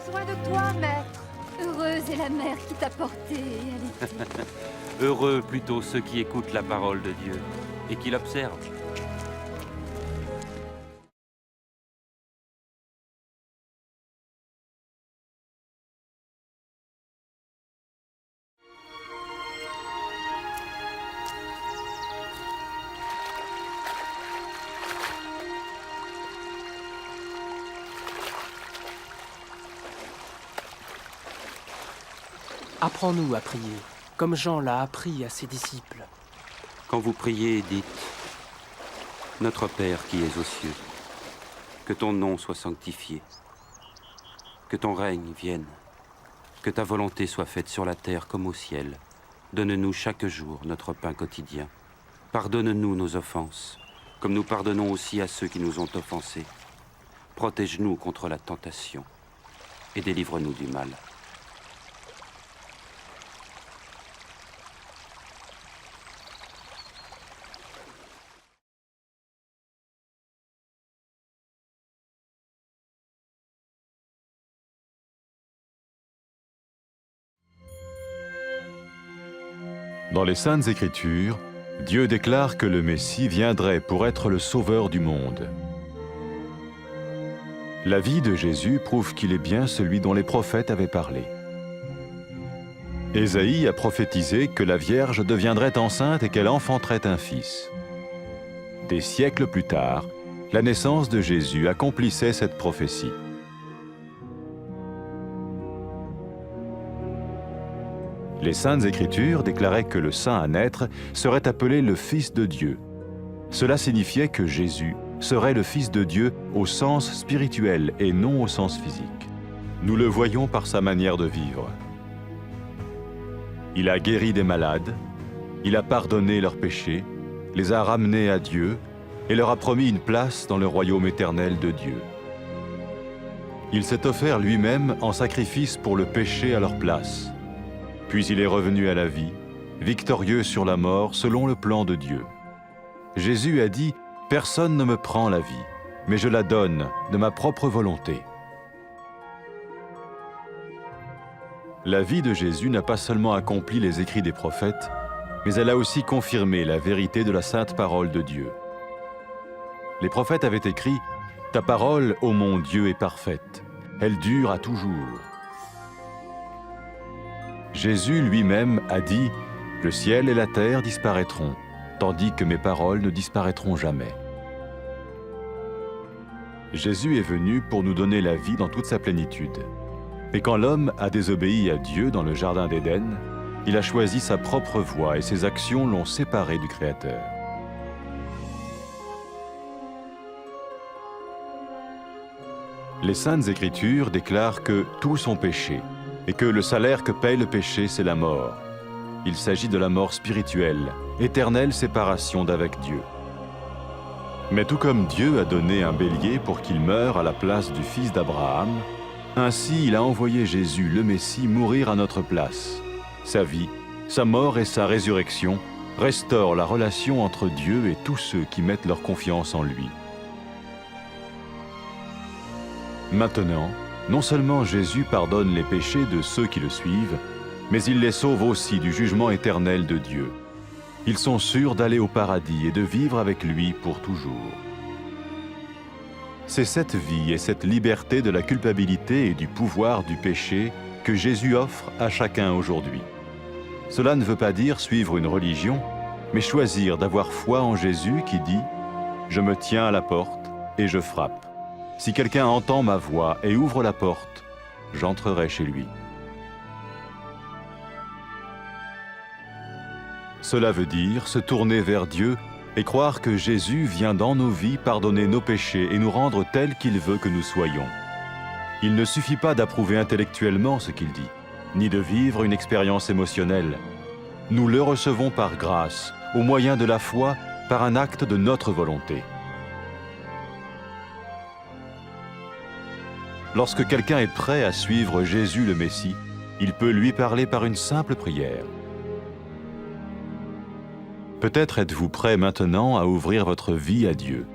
besoin de toi, maître. Heureuse est la mère qui t'a porté et allaitée. Heureux plutôt ceux qui écoutent la parole de Dieu et qui l'observent. Apprends-nous à prier, comme Jean l'a appris à ses disciples. Quand vous priez, dites « Notre Père qui es aux cieux, que ton nom soit sanctifié, que ton règne vienne, que ta volonté soit faite sur la terre comme au ciel. Donne-nous chaque jour notre pain quotidien. Pardonne-nous nos offenses, comme nous pardonnons aussi à ceux qui nous ont offensés. Protège-nous contre la tentation et délivre-nous du mal. » Dans les Saintes Écritures, Dieu déclare que le Messie viendrait pour être le sauveur du monde. La vie de Jésus prouve qu'il est bien celui dont les prophètes avaient parlé. Ésaïe a prophétisé que la Vierge deviendrait enceinte et qu'elle enfanterait un fils. Des siècles plus tard, la naissance de Jésus accomplissait cette prophétie. Les Saintes Écritures déclaraient que le saint à naître serait appelé le Fils de Dieu. Cela signifiait que Jésus serait le Fils de Dieu au sens spirituel et non au sens physique. Nous le voyons par sa manière de vivre. Il a guéri des malades, il a pardonné leurs péchés, les a ramenés à Dieu et leur a promis une place dans le royaume éternel de Dieu. Il s'est offert lui-même en sacrifice pour le péché à leur place. Puis il est revenu à la vie, victorieux sur la mort selon le plan de Dieu. Jésus a dit « Personne ne me prend la vie, mais je la donne de ma propre volonté. » La vie de Jésus n'a pas seulement accompli les écrits des prophètes, mais elle a aussi confirmé la vérité de la sainte parole de Dieu. Les prophètes avaient écrit « Ta parole, ô mon Dieu, est parfaite, elle dure à toujours. » Jésus lui-même a dit « Le ciel et la terre disparaîtront, tandis que mes paroles ne disparaîtront jamais. » Jésus est venu pour nous donner la vie dans toute sa plénitude. Et quand l'homme a désobéi à Dieu dans le jardin d'Éden, il a choisi sa propre voie et ses actions l'ont séparé du Créateur. Les Saintes Écritures déclarent que tous ont péché et que le salaire que paye le péché, c'est la mort. Il s'agit de la mort spirituelle, éternelle séparation d'avec Dieu. Mais tout comme Dieu a donné un bélier pour qu'il meure à la place du fils d'Abraham, ainsi il a envoyé Jésus, le Messie, mourir à notre place. Sa vie, sa mort et sa résurrection restaurent la relation entre Dieu et tous ceux qui mettent leur confiance en lui. Maintenant, non seulement Jésus pardonne les péchés de ceux qui le suivent, mais il les sauve aussi du jugement éternel de Dieu. Ils sont sûrs d'aller au paradis et de vivre avec lui pour toujours. C'est cette vie et cette liberté de la culpabilité et du pouvoir du péché que Jésus offre à chacun aujourd'hui. Cela ne veut pas dire suivre une religion, mais choisir d'avoir foi en Jésus qui dit « Je me tiens à la porte et je frappe. Si quelqu'un entend ma voix et ouvre la porte, j'entrerai chez lui. » Cela veut dire se tourner vers Dieu et croire que Jésus vient dans nos vies pardonner nos péchés et nous rendre tels qu'il veut que nous soyons. Il ne suffit pas d'approuver intellectuellement ce qu'il dit, ni de vivre une expérience émotionnelle. Nous le recevons par grâce, au moyen de la foi, par un acte de notre volonté. Lorsque quelqu'un est prêt à suivre Jésus le Messie, il peut lui parler par une simple prière. Peut-être êtes-vous prêt maintenant à ouvrir votre vie à Dieu.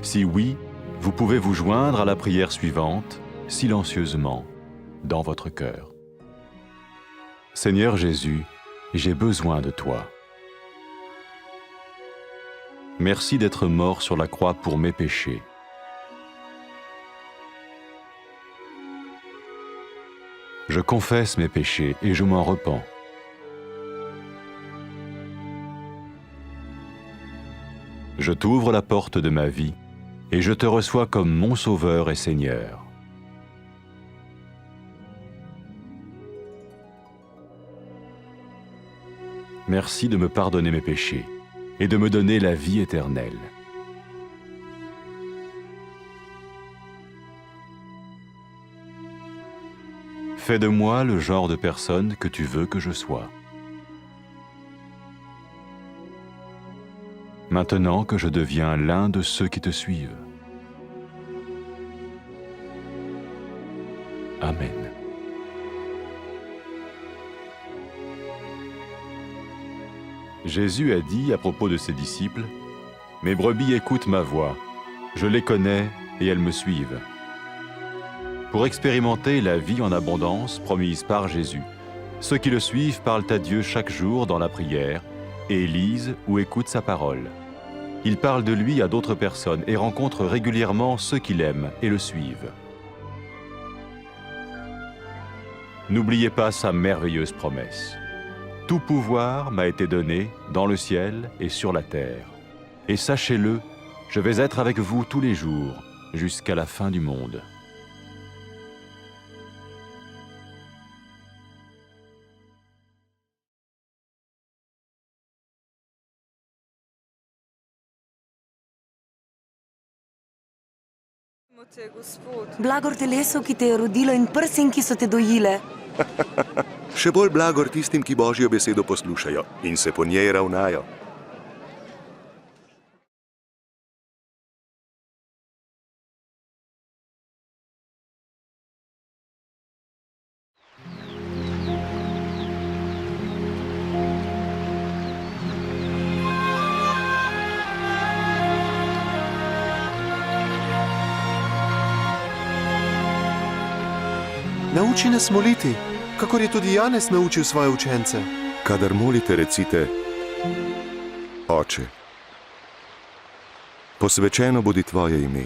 Si oui, vous pouvez vous joindre à la prière suivante, silencieusement. dans votre cœur. Seigneur Jésus, j'ai besoin de toi. Merci d'être mort sur la croix pour mes péchés. Je confesse mes péchés et je m'en repens. Je t'ouvre la porte de ma vie et je te reçois comme mon Sauveur et Seigneur. Merci de me pardonner mes péchés et de me donner la vie éternelle. Fais de moi le genre de personne que tu veux que je sois. Maintenant que je deviens l'un de ceux qui te suivent. Amen. Jésus a dit à propos de ses disciples, « Mes brebis écoutent ma voix, je les connais et elles me suivent. » Pour expérimenter la vie en abondance promise par Jésus, ceux qui le suivent parlent à Dieu chaque jour dans la prière et lisent ou écoutent sa parole. Ils parlent de lui à d'autres personnes et rencontrent régulièrement ceux qui l'aiment et le suivent. N'oubliez pas sa merveilleuse promesse. Tout pouvoir m'a été donné dans le ciel et sur la terre. Et sachez-le, je vais être avec vous tous les jours, jusqu'à la fin du monde. Blagor telesu, ki te je rodilo, in prsim, ki so te dojile. Še bolj blagor tistim, ki Božjo besedo poslušajo in se po njej ravnajo. Nauči nas moliti, kakor je tudi Janez naučil svoje učence. Kadar molite, recite: Oče, posvečeno bodi tvoje ime.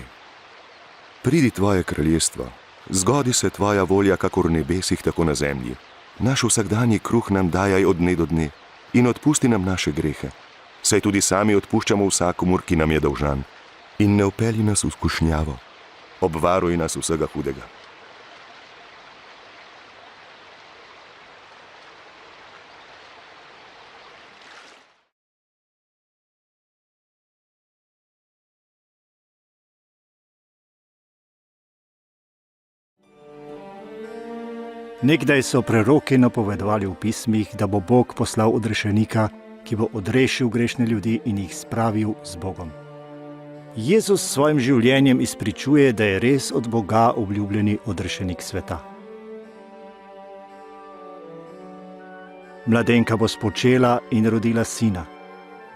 Pridi tvoje kraljestvo, zgodi se tvoja volja, kakor v nebesih, tako na zemlji. Naš vsakdanji kruh nam dajaj od dne do dne in odpusti nam naše grehe, saj tudi sami odpuščamo vsakomur, ki nam je dolžan. In ne vpelji nas v skušnjavo, obvaruj nas vsega hudega. Nekdaj so preroki napovedovali v pismih, da bo Bog poslal odrešenika, ki bo odrešil grešne ljudi in jih spravil z Bogom. Jezus s svojim življenjem izpričuje, da je res od Boga obljubljeni odrešenik sveta. Mladenka bo spočela in rodila sina.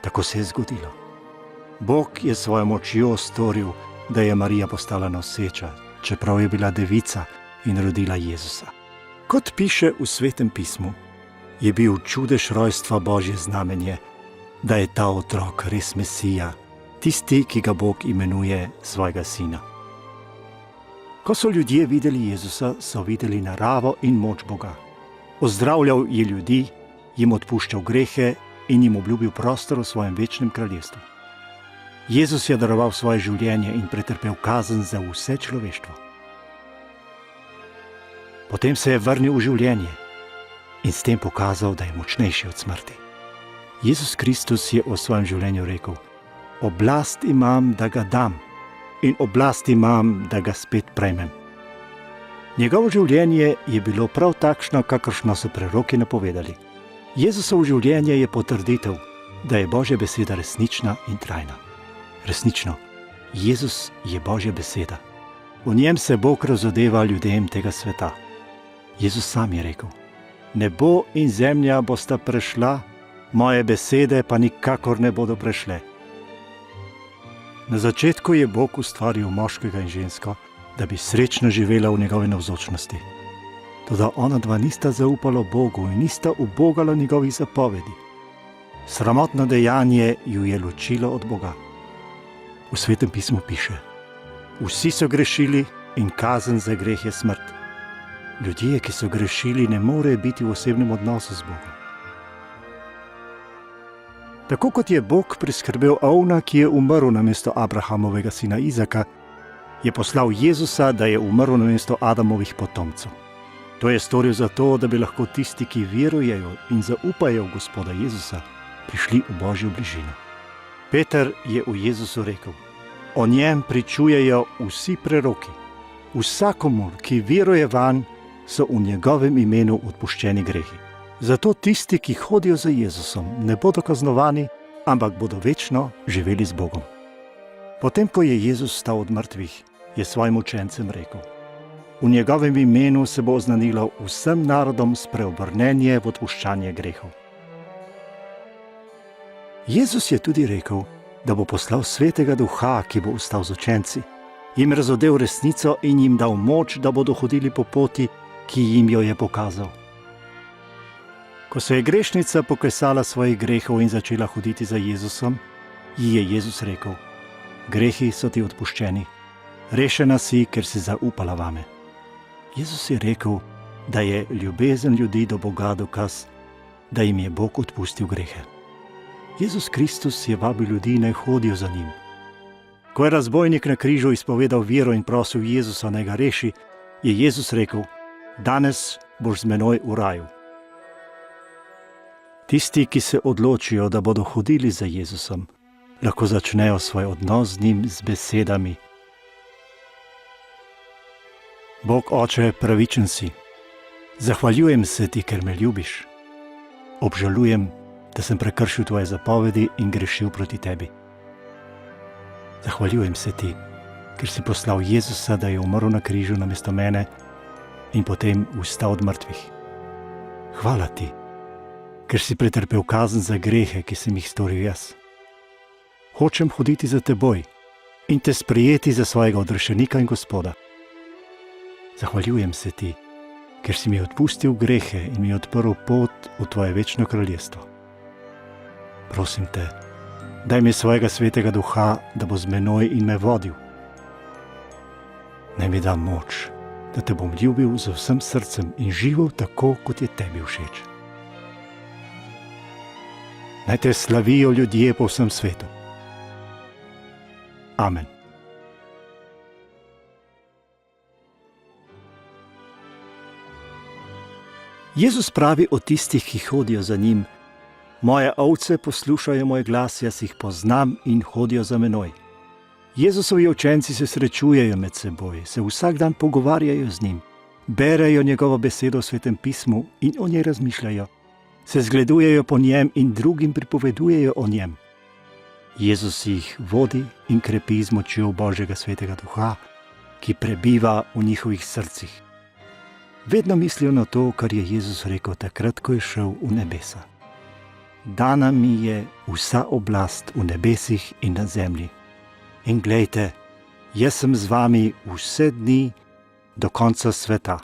Tako se je zgodilo. Bog je svojo močjo storil, da je Marija postala noseča, čeprav je bila devica in rodila Jezusa. Kot piše v Svetem pismu, je bil čudež rojstva Božje znamenje, da je ta otrok res Mesija, tisti, ki ga Bog imenuje svojega sina. Ko so ljudje videli Jezusa, so videli naravo in moč Boga. Ozdravljal je ljudi, jim odpuščal grehe in jim obljubil prostor v svojem večnem kraljestvu. Jezus je daroval svoje življenje in pretrpel kazen za vse človeštvo. Potem se je vrnil v življenje in s tem pokazal, da je močnejši od smrti. Jezus Kristus je o svojem življenju rekel: oblast imam, da ga dam, in oblast imam, da ga spet prejmem. Njegovo življenje je bilo prav takšno, kakršno so preroki napovedali. Jezusovo življenje je potrditev, da je Božja beseda resnična in trajna. Resnično, Jezus je Božja beseda. V njem se Bog razodeva ljudem tega sveta. Jezus sam je rekel: nebo in zemlja bosta prešla, moje besede pa nikakor ne bodo prešle. Na začetku je Bog ustvaril moškega in žensko, da bi srečno živela v njegovi navzočnosti. Toda ona dva nista zaupala Bogu in nista ubogala njegovih zapovedi. Sramotno dejanje ju je ločilo od Boga. V Svetem pismu piše: vsi so grešili in kazen za greh je smrt. Ljudje, ki so grešili, ne morejo biti v osebnem odnosu z Bogom. Tako kot je Bog priskrbel ovna, ki je umrl namesto Abrahamovega sina Izaka, je poslal Jezusa, da je umrl namesto Adamovih potomcev. To je storil zato, da bi lahko tisti, ki verujejo in zaupajo v Gospoda Jezusa, prišli v Božjo bližino. Peter je v Jezusu rekel: o njem pričujejo vsi preroki. Vsakomur, ki veruje vanj, so v njegovem imenu odpuščeni grehi. Zato tisti, ki hodijo za Jezusom, ne bodo kaznovani, ampak bodo večno živeli z Bogom. Potem, ko je Jezus vstal od mrtvih, je svojim učencem rekel: v njegovem imenu se bo oznanilo vsem narodom spreobrnenje v odpuščanje grehov. Jezus je tudi rekel, da bo poslal Svetega Duha, ki bo ostal z učenci, jim razodel resnico in jim dal moč, da bodo hodili po poti, ki jim jo je pokazal. Ko se je grešnica pokesala svojih grehov in začela hoditi za Jezusom, ji je Jezus rekel: grehi so ti odpuščeni, rešena si, ker si zaupala vame. Jezus je rekel, da je ljubezen ljudi do Boga dokaz, da jim je Bog odpustil grehe. Jezus Kristus je vabil ljudi, naj hodijo za njim. Ko je razbojnik na križu izpovedal vero in prosil Jezusa, naj ga reši, je Jezus rekel: danes boš z menoj v raju. Tisti, ki se odločijo, da bodo hodili za Jezusom, lahko začnejo svoj odnos z njim z besedami: Bog Oče, pravičen si, zahvaljujem se ti, ker me ljubiš. Obžalujem, da sem prekršil tvoje zapovedi in grešil proti tebi. Zahvaljujem se ti, ker si poslal Jezusa, da je umrl na križu namesto mene in potem vstal od mrtvih. Hvala ti, ker si pretrpel kazen za grehe, ki sem jih storil jaz. Hočem hoditi za teboj in te sprejeti za svojega odrešenika in Gospoda. Zahvaljujem se ti, ker si mi odpustil grehe in mi odprl pot v tvoje večno kraljestvo. Prosim te, daj mi svojega Svetega Duha, da bo z menoj in me vodil. Naj mi da moč, da te bom ljubil z vsem srcem in živel tako, kot je tebi všeč. Naj te slavijo ljudje po vsem svetu. Amen. Jezus pravi o tistih, ki hodijo za njim: moje ovce poslušajo moj glas, jaz jih poznam in hodijo za menoj. Jezusovi učenci se srečujejo med seboj, se vsak dan pogovarjajo z njim, berejo njegovo besedo v Svetem pismu in o njej razmišljajo, se zgledujejo po njem in drugim pripovedujejo o njem. Jezus jih vodi in krepi z močjo Božjega Svetega Duha, ki prebiva v njihovih srcih. Vedno mislijo na to, kar je Jezus rekel takrat, ko je šel v nebesa. Dana mi je vsa oblast v nebesih in na zemlji. In glejte, jaz sem z vami vse dni do konca sveta.